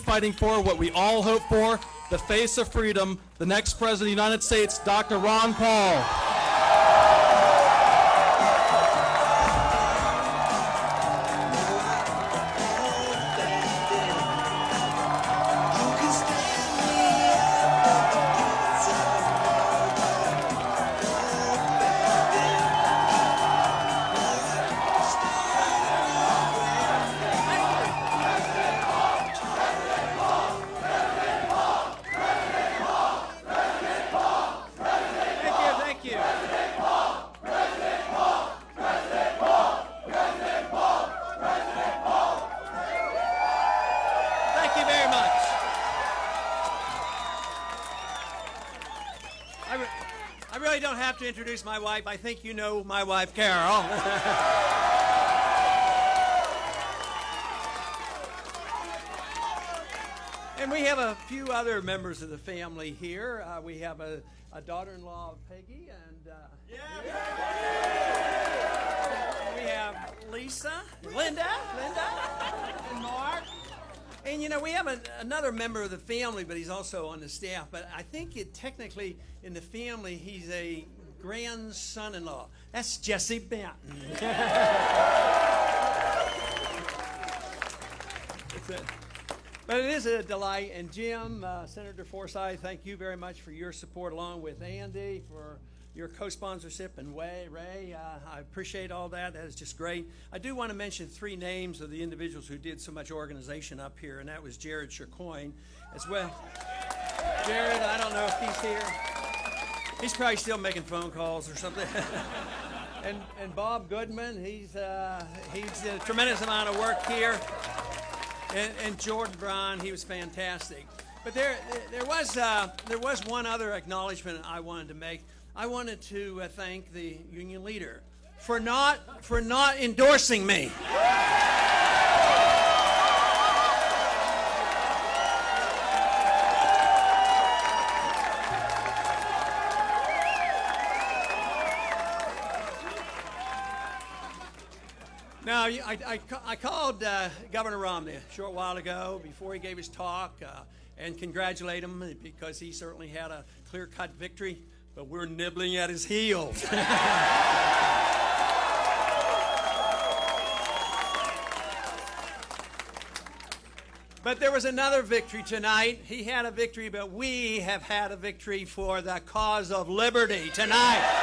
fighting for what we all hope for, the face of freedom, the next President of the United States, Dr. Ron Paul. To introduce my wife. I think you know my wife, Carol. And we have a few other members of the family here. We have a daughter-in-law of Peggy, and we have Lisa, Linda, and Mark. And you know, we have another member of the family, but he's also on the staff. But I think technically in the family, he's a grandson-in-law. That's Jesse Benton. That's it. But it is a delight. And Jim, Senator Forsyth, thank you very much for your support, along with Andy for your co-sponsorship, and Ray. I appreciate all that. That is just great. I do want to mention 3 names of the individuals who did so much organization up here, and that was Jared Shercoin as well. Jared, I don't know if he's here. He's probably still making phone calls or something. and Bob Goodman, he's a tremendous amount of work here. And Jordan Braun, he was fantastic. But there was one other acknowledgement I wanted to make. I wanted to thank the union leader for not endorsing me. Now, I called Governor Romney a short while ago before he gave his talk and congratulate him because he certainly had a clear-cut victory, but we're nibbling at his heels. But there was another victory tonight. He had a victory, but we have had a victory for the cause of liberty tonight.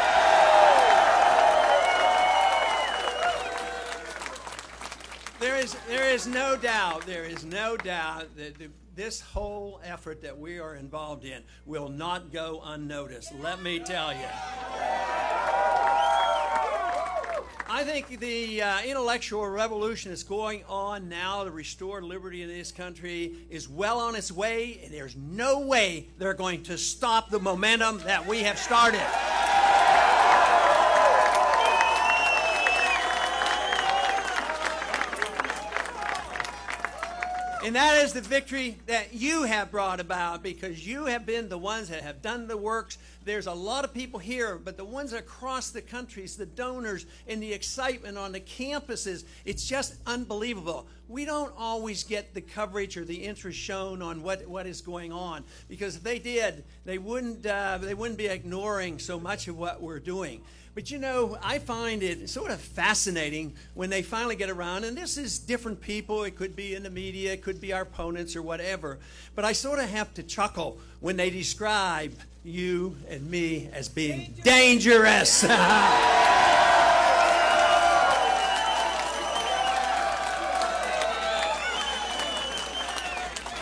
There is no doubt that this whole effort that we are involved in will not go unnoticed. Let me tell you. I think the intellectual revolution that's going on now to restore liberty in this country is well on its way, and there's no way they're going to stop the momentum that we have started. And that is the victory that you have brought about, because you have been the ones that have done the works. There's a lot of people here, but the ones across the countries, the donors, and the excitement on the campuses, it's just unbelievable. We don't always get the coverage or the interest shown on what is going on, because if they did, they wouldn't be ignoring so much of what we're doing. But you know, I find it sort of fascinating when they finally get around, and this is different people. It could be in the media, it could be our opponents or whatever. But I sort of have to chuckle when they describe you and me as being dangerous.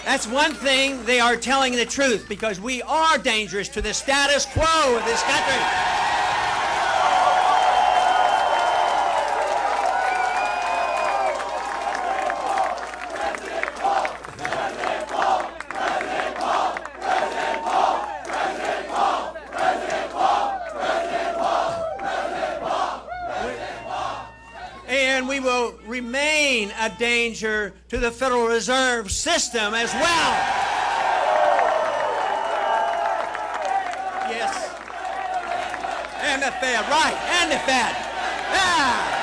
That's one thing, they are telling the truth, because we are dangerous to the status quo of this country. Remain a danger to the Federal Reserve System as well. Yes. And the Fed, right, and the Fed. Ah.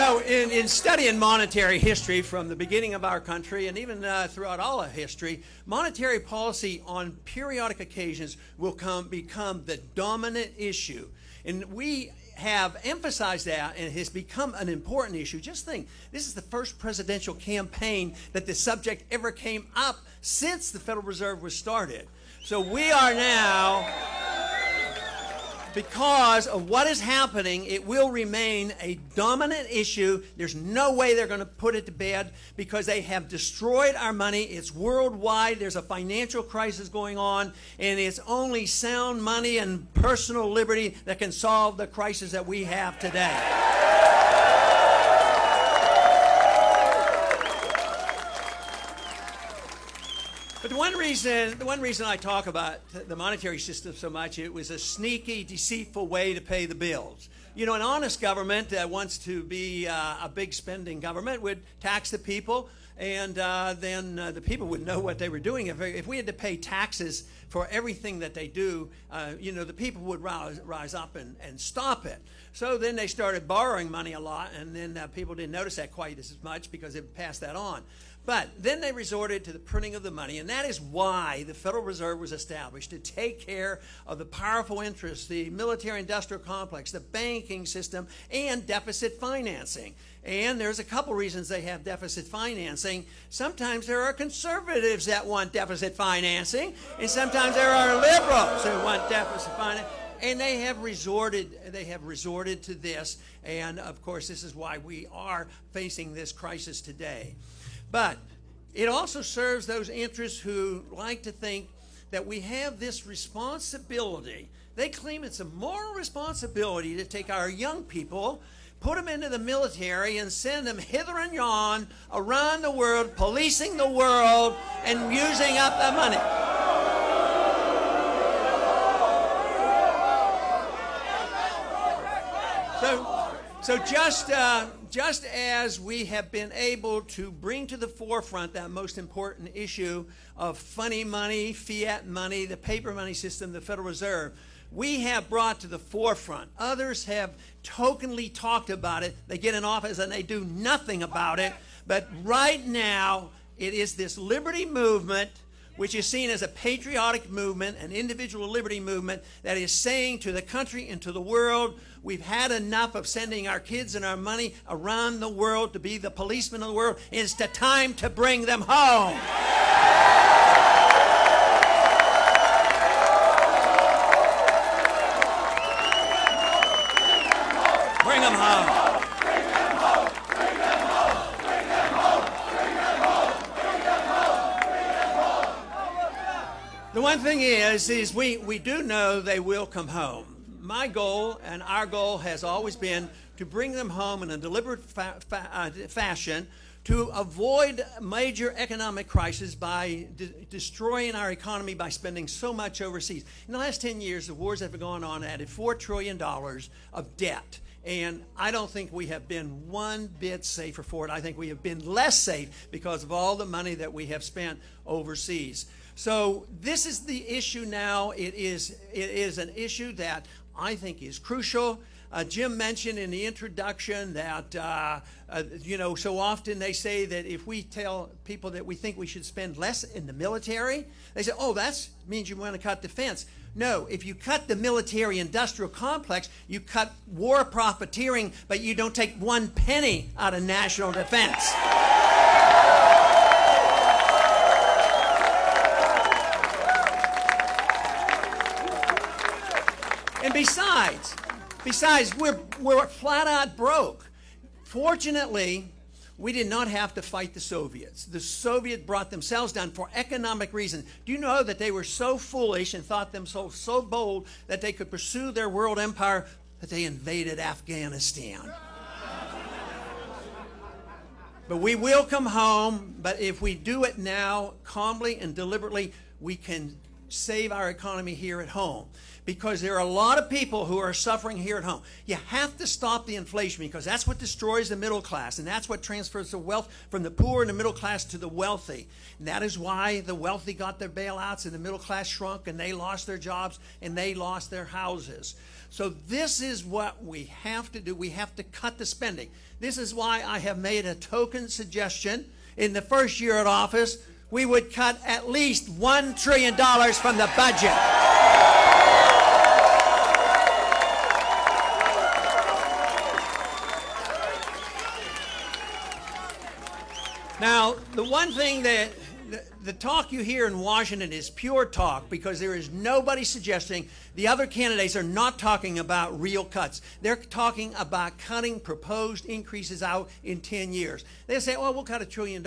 know, in studying monetary history from the beginning of our country and even throughout all of history, monetary policy on periodic occasions will become the dominant issue. And we have emphasized that, and it has become an important issue. Just think, this is the first presidential campaign that the subject ever came up since the Federal Reserve was started. So we are now, because of what is happening, it will remain a dominant issue. There's no way they're going to put it to bed because they have destroyed our money. It's worldwide. There's a financial crisis going on, and it's only sound money and personal liberty that can solve the crisis that we have today. But the one reason I talk about the monetary system so much, it was a sneaky, deceitful way to pay the bills. You know, an honest government that wants to be a big spending government would tax the people, and then the people would know what they were doing. If we had to pay taxes for everything that they do, you know, the people would rise up and stop it. So then they started borrowing money a lot, and then people didn't notice that quite as much because it passed that on. But then they resorted to the printing of the money, and that is why the Federal Reserve was established, to take care of the powerful interests, the military-industrial complex, the banking system, and deficit financing. And there's a couple reasons they have deficit financing. Sometimes there are conservatives that want deficit financing, and sometimes there are liberals who want deficit financing. And they have resorted to this, and of course this is why we are facing this crisis today. But it also serves those interests who like to think that we have this responsibility. They claim it's a moral responsibility to take our young people, put them into the military, and send them hither and yon around the world, policing the world and using up the money. So just as we have been able to bring to the forefront that most important issue of funny money, fiat money, the paper money system, the Federal Reserve, we have brought to the forefront. Others have tokenly talked about it. They get in office and they do nothing about it. But right now, it is this liberty movement, which is seen as a patriotic movement, an individual liberty movement, that is saying to the country and to the world, we've had enough of sending our kids and our money around the world to be the policemen of the world. It's the time to bring them home. Bring them home. The one thing is we do know they will come home. My goal and our goal has always been to bring them home in a deliberate fashion to avoid major economic crisis by destroying our economy by spending so much overseas. In the last 10 years, the wars that have gone on added $4 trillion of debt. And I don't think we have been one bit safer for it. I think we have been less safe because of all the money that we have spent overseas. So this is the issue now. It is an issue that I think is crucial. Jim mentioned in the introduction that, you know, so often they say that if we tell people that we think we should spend less in the military, they say, oh, that means you want to cut defense. No, if you cut the military-industrial complex, you cut war profiteering, but you don't take one penny out of national defense. And besides, we're flat out broke. Fortunately, we did not have to fight the Soviets. The Soviets brought themselves down for economic reasons. Do you know that they were so foolish and thought themselves so bold that they could pursue their world empire that they invaded Afghanistan? But we will come home, but if we do it now, calmly and deliberately, we can save our economy here at home. Because there are a lot of people who are suffering here at home. You have to stop the inflation because that's what destroys the middle class, and that's what transfers the wealth from the poor and the middle class to the wealthy. And that is why the wealthy got their bailouts and the middle class shrunk and they lost their jobs and they lost their houses. So this is what we have to do. We have to cut the spending. This is why I have made a token suggestion. In the first year at office, we would cut at least $1 trillion from the budget. Now, the one thing that the talk you hear in Washington is pure talk, because there is nobody suggesting, the other candidates are not talking about real cuts. They're talking about cutting proposed increases out in 10 years. They say, well, we'll cut $1 trillion.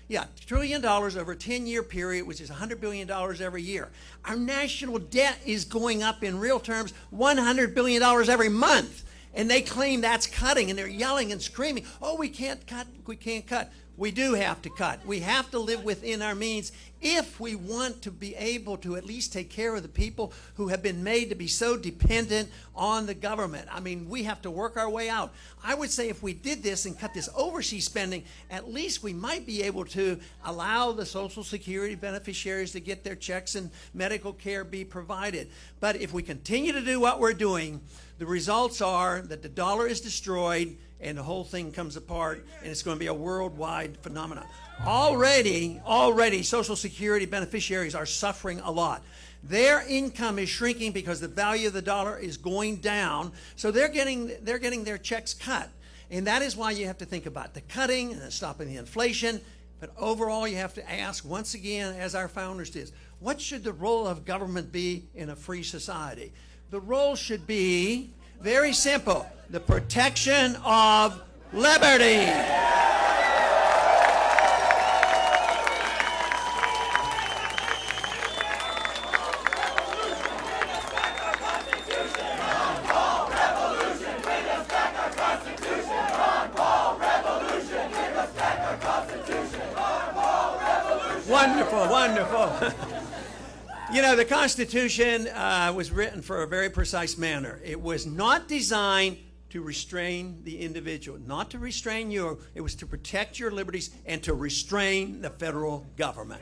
Yeah, $1 trillion over a 10-year period, which is $100 billion every year. Our national debt is going up in real terms $100 billion every month. And they claim that's cutting, and they're yelling and screaming, oh, we can't cut, we can't cut. We do have to cut. We have to live within our means if we want to be able to at least take care of the people who have been made to be so dependent on the government. I mean, we have to work our way out. I would say if we did this and cut this overseas spending, at least we might be able to allow the Social Security beneficiaries to get their checks and medical care be provided. But if we continue to do what we're doing, the results are that the dollar is destroyed and the whole thing comes apart, and it's going to be a worldwide phenomenon. Already, Social Security beneficiaries are suffering a lot. Their income is shrinking because the value of the dollar is going down, so they're getting their checks cut. And that is why you have to think about the cutting and stopping the inflation. But overall, you have to ask, once again, as our founders did, what should the role of government be in a free society? The role should be very simple: the protection of liberty. Wonderful, wonderful. You know, the Constitution was written for a very precise manner. It was not designed to restrain the individual, not to restrain you. It was to protect your liberties and to restrain the federal government.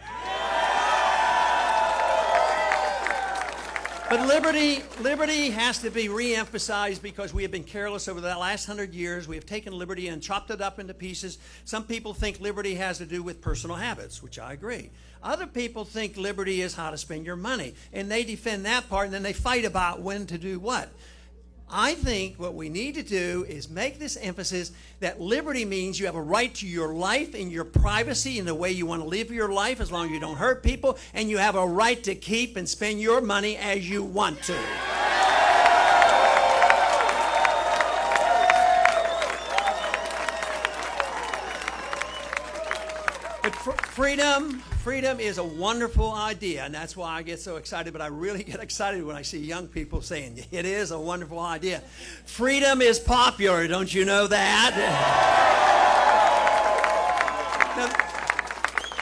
But liberty has to be re-emphasized because we have been careless over the last 100 years. We have taken liberty and chopped it up into pieces. Some people think liberty has to do with personal habits, which I agree. Other people think liberty is how to spend your money, and they defend that part, and then they fight about when to do what. I think what we need to do is make this emphasis that liberty means you have a right to your life and your privacy and the way you want to live your life as long as you don't hurt people, and you have a right to keep and spend your money as you want to. But freedom is a wonderful idea, and that's why I get so excited, but I really get excited when I see young people saying, it is a wonderful idea. Freedom is popular, don't you know that? Now,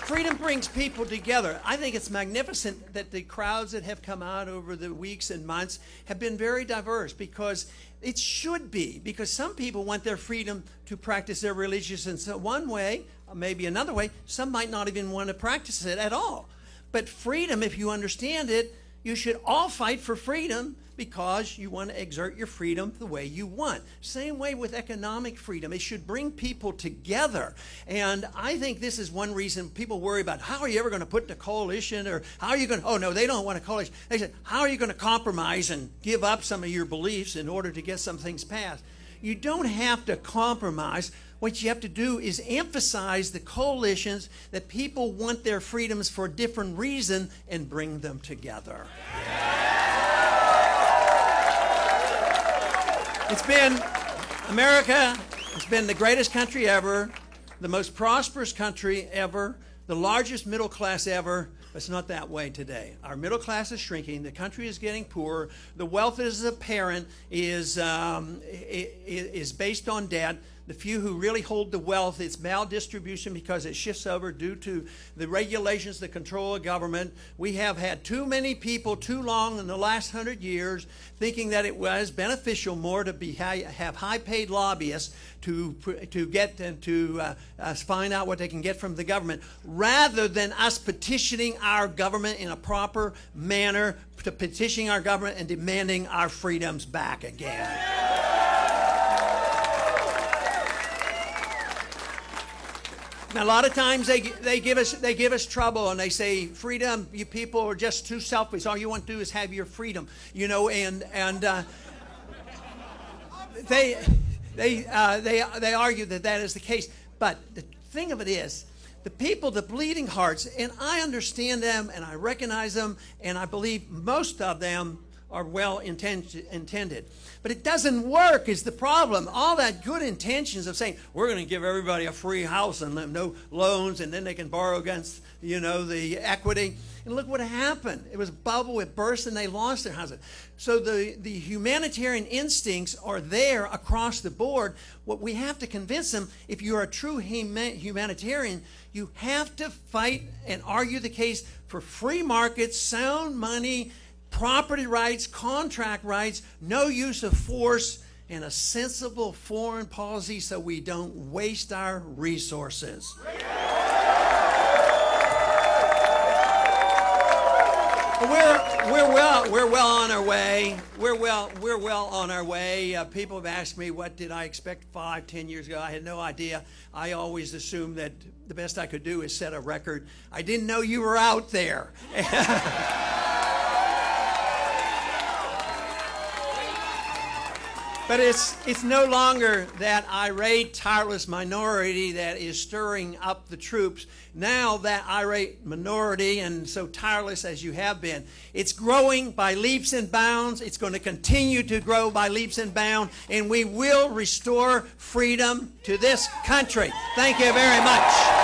freedom brings people together. I think it's magnificent that the crowds that have come out over the weeks and months have been very diverse, because it should be, because some people want their freedom to practice their religious in one way, maybe another way. Some might not even want to practice it at all. But freedom, if you understand it, you should all fight for freedom because you want to exert your freedom the way you want. Same way with economic freedom. It should bring people together. And I think this is one reason people worry about, how are you ever going to put in a coalition, or how are you going to, oh no, they don't want a coalition. They said, how are you going to compromise and give up some of your beliefs in order to get some things passed? You don't have to compromise. What you have to do is emphasize the coalitions that people want their freedoms for a different reason and bring them together. It's been, America has been the greatest country ever, the most prosperous country ever, the largest middle class ever. But it's not that way today. Our middle class is shrinking. The country is getting poorer. The wealth that is apparent is based on debt. The few who really hold the wealth, it's maldistribution because it shifts over due to the regulations, the control of government. We have had too many people too long in the last 100 years thinking that it was beneficial more to have high-paid lobbyists to get and to find out what they can get from the government, rather than us petitioning our government in a proper manner, to petitioning our government and demanding our freedoms back again. Now, a lot of times they give us trouble, and they say, freedom, you people are just too selfish. All you want to do is have your freedom, you know, and they argue that that is the case. But the thing of it is, the people, the bleeding hearts, and I understand them, and I recognize them, and I believe most of them are well intended. But it doesn't work is the problem. All that good intentions of saying, we're going to give everybody a free house and no loans, and then they can borrow against, you know, the equity. And look what happened. It was a bubble, it burst, and they lost their houses. So the humanitarian instincts are there across the board. What we have to convince them, if you're a true humanitarian, you have to fight and argue the case for free markets, sound money, property rights, contract rights, no use of force, and a sensible foreign policy so we don't waste our resources. We're well on our way. We're well on our way. People have asked me, what did I expect 5, 10 years ago? I had no idea. I always assumed that the best I could do is set a record. I didn't know you were out there. But it's no longer that irate, tireless minority that is stirring up the troops. Now that irate minority, and so tireless as you have been, it's growing by leaps and bounds. It's going to continue to grow by leaps and bounds, and we will restore freedom to this country. Thank you very much.